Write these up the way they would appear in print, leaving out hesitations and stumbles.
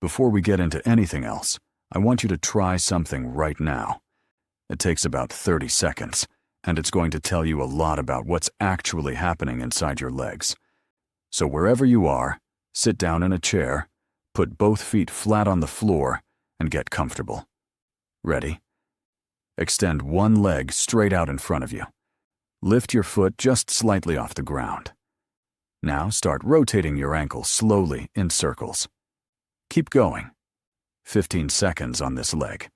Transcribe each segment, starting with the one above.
Before we get into anything else, I want you to try something right now. It takes about 30 seconds, and it's going to tell you a lot about what's actually happening inside your legs. So wherever you are, sit down in a chair, put both feet flat on the floor, and get comfortable. Ready? Extend one leg straight out in front of you. Lift your foot just slightly off the ground. Now start rotating your ankle slowly in circles. Keep going. 15 seconds on this leg.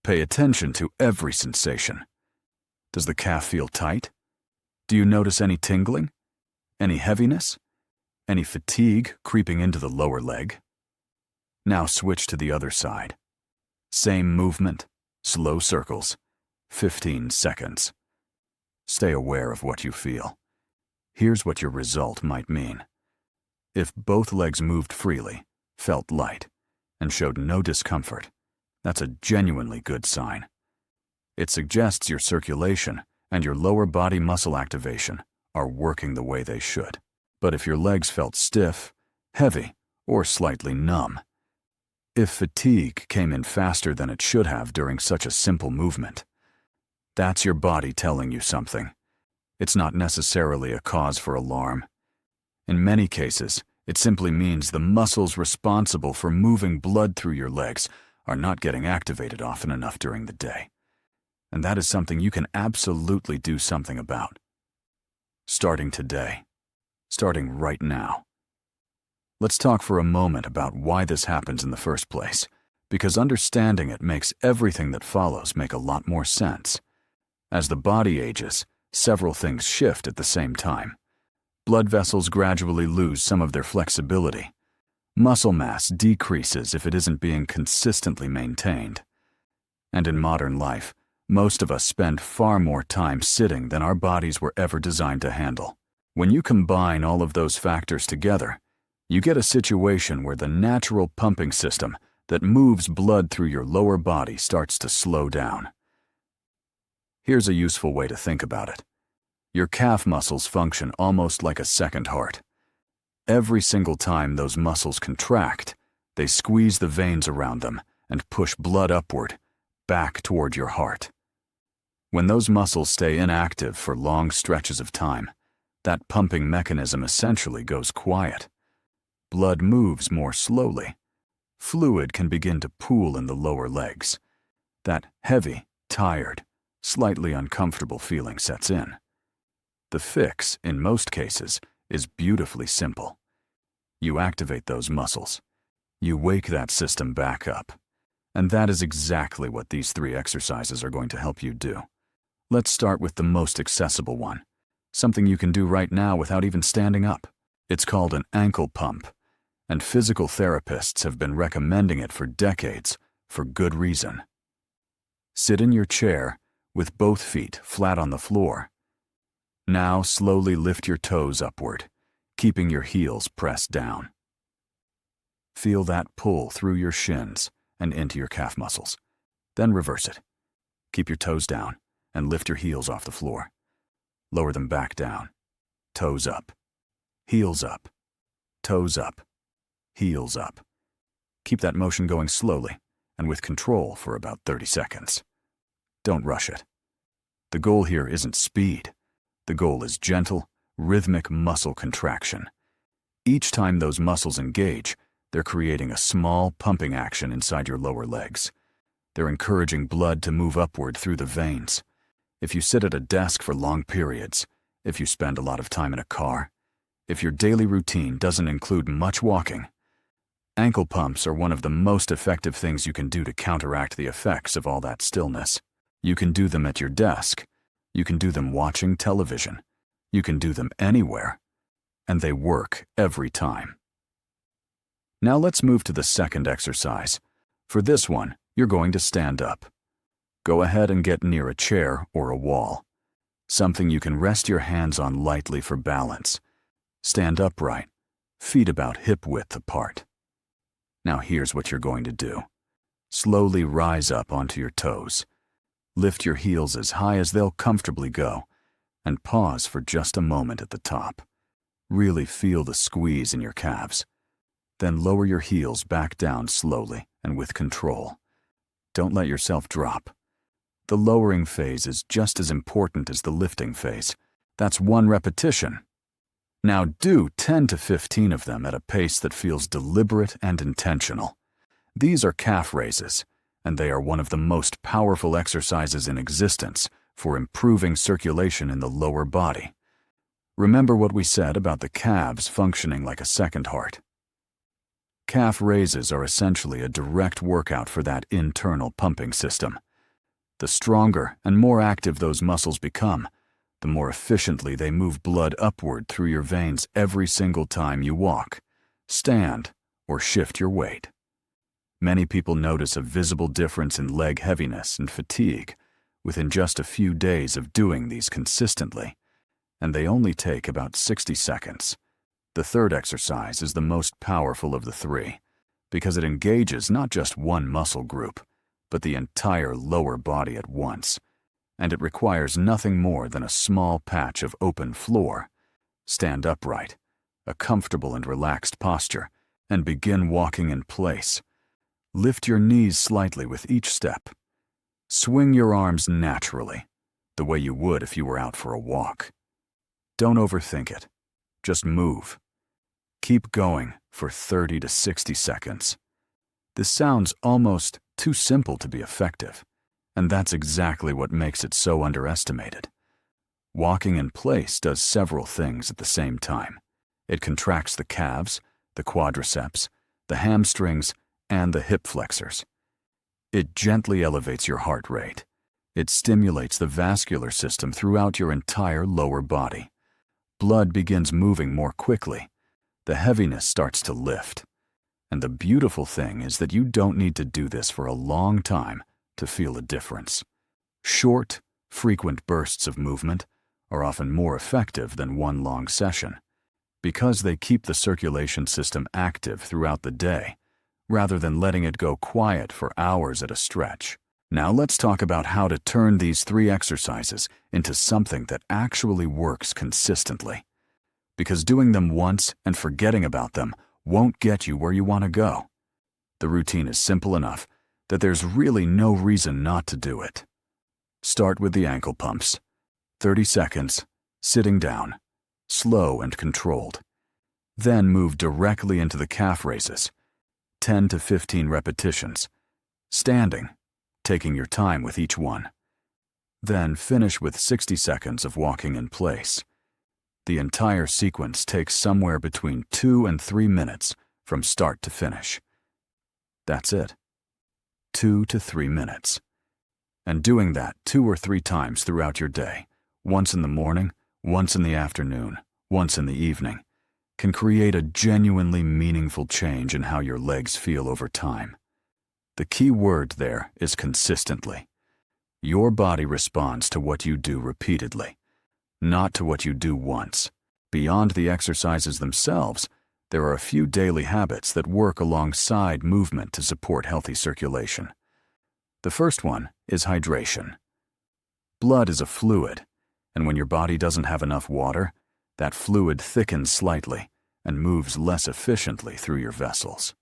Pay attention to every sensation. Does the calf feel tight? Do you notice any tingling? Any heaviness? Any fatigue creeping into the lower leg? Now switch to the other side. Same movement, slow circles, 15 seconds. Stay aware of what you feel. Here's what your result might mean. If both legs moved freely, felt light, and showed no discomfort, that's a genuinely good sign. It suggests your circulation and your lower body muscle activation are working the way they should. But if your legs felt stiff, heavy, or slightly numb, if fatigue came in faster than it should have during such a simple movement, that's your body telling you something. It's not necessarily a cause for alarm. In many cases, it simply means the muscles responsible for moving blood through your legs are not getting activated often enough during the day. And that is something you can absolutely do something about. Starting today. Starting right now. Let's talk for a moment about why this happens in the first place, because understanding it makes everything that follows make a lot more sense. As the body ages, several things shift at the same time. Blood vessels gradually lose some of their flexibility. Muscle mass decreases if it isn't being consistently maintained. And in modern life, most of us spend far more time sitting than our bodies were ever designed to handle. When you combine all of those factors together, you get a situation where the natural pumping system that moves blood through your lower body starts to slow down. Here's a useful way to think about it. Your calf muscles function almost like a second heart. Every single time those muscles contract, they squeeze the veins around them and push blood upward, back toward your heart. When those muscles stay inactive for long stretches of time, that pumping mechanism essentially goes quiet. Blood moves more slowly. Fluid can begin to pool in the lower legs. That heavy, tired, slightly uncomfortable feeling sets in. The fix, in most cases, is beautifully simple. You activate those muscles. You wake that system back up. And that is exactly what these 3 exercises are going to help you do. Let's start with the most accessible one, something you can do right now without even standing up. It's called an ankle pump, and physical therapists have been recommending it for decades for good reason. Sit in your chair with both feet flat on the floor. Now slowly lift your toes upward, keeping your heels pressed down. Feel that pull through your shins and into your calf muscles. Then reverse it. Keep your toes down and lift your heels off the floor. Lower them back down. Toes up. Heels up. Toes up. Heels up. Keep that motion going slowly and with control for about 30 seconds. Don't rush it. The goal here isn't speed. The goal is gentle, rhythmic muscle contraction. Each time those muscles engage, they're creating a small pumping action inside your lower legs. They're encouraging blood to move upward through the veins. If you sit at a desk for long periods, if you spend a lot of time in a car, if your daily routine doesn't include much walking, ankle pumps are one of the most effective things you can do to counteract the effects of all that stillness. You can do them at your desk. You can do them watching television. You can do them anywhere. And they work every time. Now let's move to the second exercise. For this one, you're going to stand up. Go ahead and get near a chair or a wall. Something you can rest your hands on lightly for balance. Stand upright, feet about hip width apart. Now here's what you're going to do. Slowly rise up onto your toes. Lift your heels as high as they'll comfortably go, and pause for just a moment at the top. Really feel the squeeze in your calves. Then lower your heels back down slowly and with control. Don't let yourself drop. The lowering phase is just as important as the lifting phase. That's 1 repetition. Now do 10 to 15 of them at a pace that feels deliberate and intentional. These are calf raises, and they are one of the most powerful exercises in existence for improving circulation in the lower body. Remember what we said about the calves functioning like a second heart. Calf raises are essentially a direct workout for that internal pumping system. The stronger and more active those muscles become, the more efficiently they move blood upward through your veins every single time you walk, stand, or shift your weight. Many people notice a visible difference in leg heaviness and fatigue within just a few days of doing these consistently, and they only take about 60 seconds. The third exercise is the most powerful of the 3 because it engages not just one muscle group, but the entire lower body at once, and it requires nothing more than a small patch of open floor. Stand upright, a comfortable and relaxed posture, and begin walking in place. Lift your knees slightly with each step. Swing your arms naturally, the way you would if you were out for a walk. Don't overthink it. Just move. Keep going for 30 to 60 seconds. This sounds almost too simple to be effective, and that's exactly what makes it so underestimated. Walking in place does several things at the same time. It contracts the calves, the quadriceps, the hamstrings, and the hip flexors. It gently elevates your heart rate. It stimulates the vascular system throughout your entire lower body. Blood begins moving more quickly. The heaviness starts to lift. And the beautiful thing is that you don't need to do this for a long time to feel a difference. Short, frequent bursts of movement are often more effective than one long session because they keep the circulation system active throughout the day rather than letting it go quiet for hours at a stretch. Now let's talk about how to turn these 3 exercises into something that actually works consistently. Because doing them once and forgetting about them won't get you where you want to go. The routine is simple enough that there's really no reason not to do it. Start with the ankle pumps. 30 seconds, sitting down, slow and controlled. Then move directly into the calf raises. 10 to 15 repetitions, standing, taking your time with each one. Then finish with 60 seconds of walking in place. The entire sequence takes somewhere between 2 and 3 minutes from start to finish. That's it. 2 to 3 minutes. And doing that 2 or 3 times throughout your day, once in the morning, once in the afternoon, once in the evening, can create a genuinely meaningful change in how your legs feel over time. The key word there is consistently. Your body responds to what you do repeatedly, not to what you do once. Beyond the exercises themselves, there are a few daily habits that work alongside movement to support healthy circulation. The first one is hydration. Blood is a fluid, and when your body doesn't have enough water, that fluid thickens slightly and moves less efficiently through your vessels.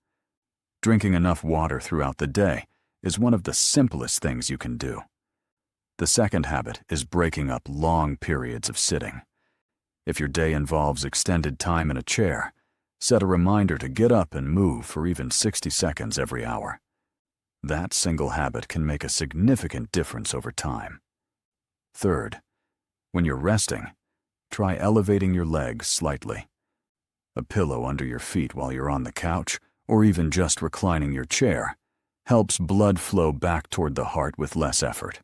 Drinking enough water throughout the day is one of the simplest things you can do. The second habit is breaking up long periods of sitting. If your day involves extended time in a chair, set a reminder to get up and move for even 60 seconds every hour. That single habit can make a significant difference over time. Third, when you're resting, try elevating your legs slightly. A pillow under your feet while you're on the couch, or even just reclining your chair, helps blood flow back toward the heart with less effort.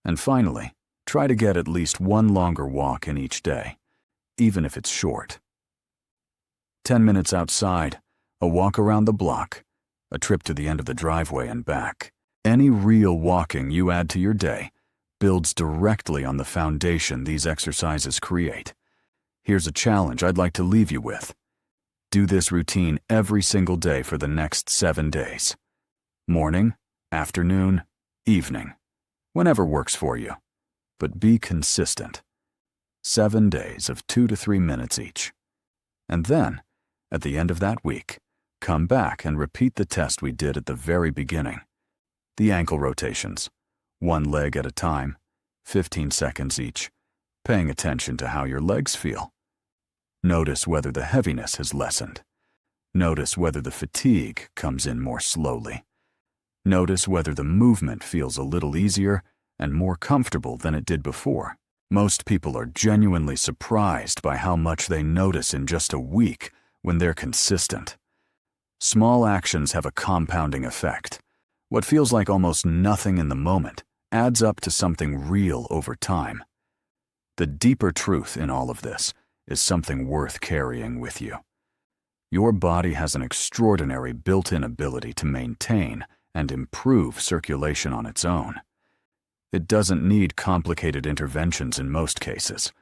And finally, try to get at least 1 longer walk in each day, even if it's short. 10 minutes outside, a walk around the block, a trip to the end of the driveway and back. Any real walking you add to your day builds directly on the foundation these exercises create. Here's a challenge I'd like to leave you with. Do this routine every single day for the next 7 days. Morning, afternoon, evening, whenever works for you. But be consistent. 7 days of 2 to 3 minutes each. And then, at the end of that week, Come back and repeat the test we did at the very beginning. The ankle rotations, one leg at a time, 15 seconds each, paying attention to how your legs feel. Notice whether the heaviness has lessened. Notice whether the fatigue comes in more slowly. Notice whether the movement feels a little easier and more comfortable than it did before. Most people are genuinely surprised by how much they notice in just a week when they're consistent. Small actions have a compounding effect. What feels like almost nothing in the moment adds up to something real over time. The deeper truth in all of this is something worth carrying with you. Your body has an extraordinary built-in ability to maintain and improve circulation on its own. It doesn't need complicated interventions in most cases.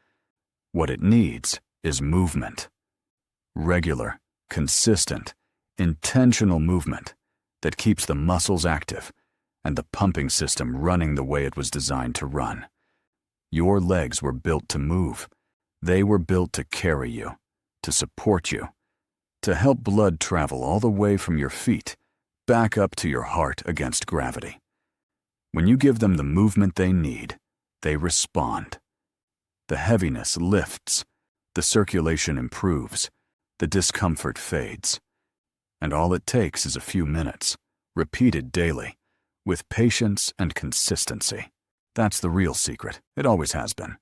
What it needs is movement. Regular, consistent, intentional movement that keeps the muscles active and the pumping system running the way it was designed to run. Your legs were built to move. They were built to carry you, to support you, to help blood travel all the way from your feet back up to your heart against gravity. When you give them the movement they need, they respond. The heaviness lifts, the circulation improves, the discomfort fades. And all it takes is a few minutes, repeated daily, with patience and consistency. That's the real secret. It always has been.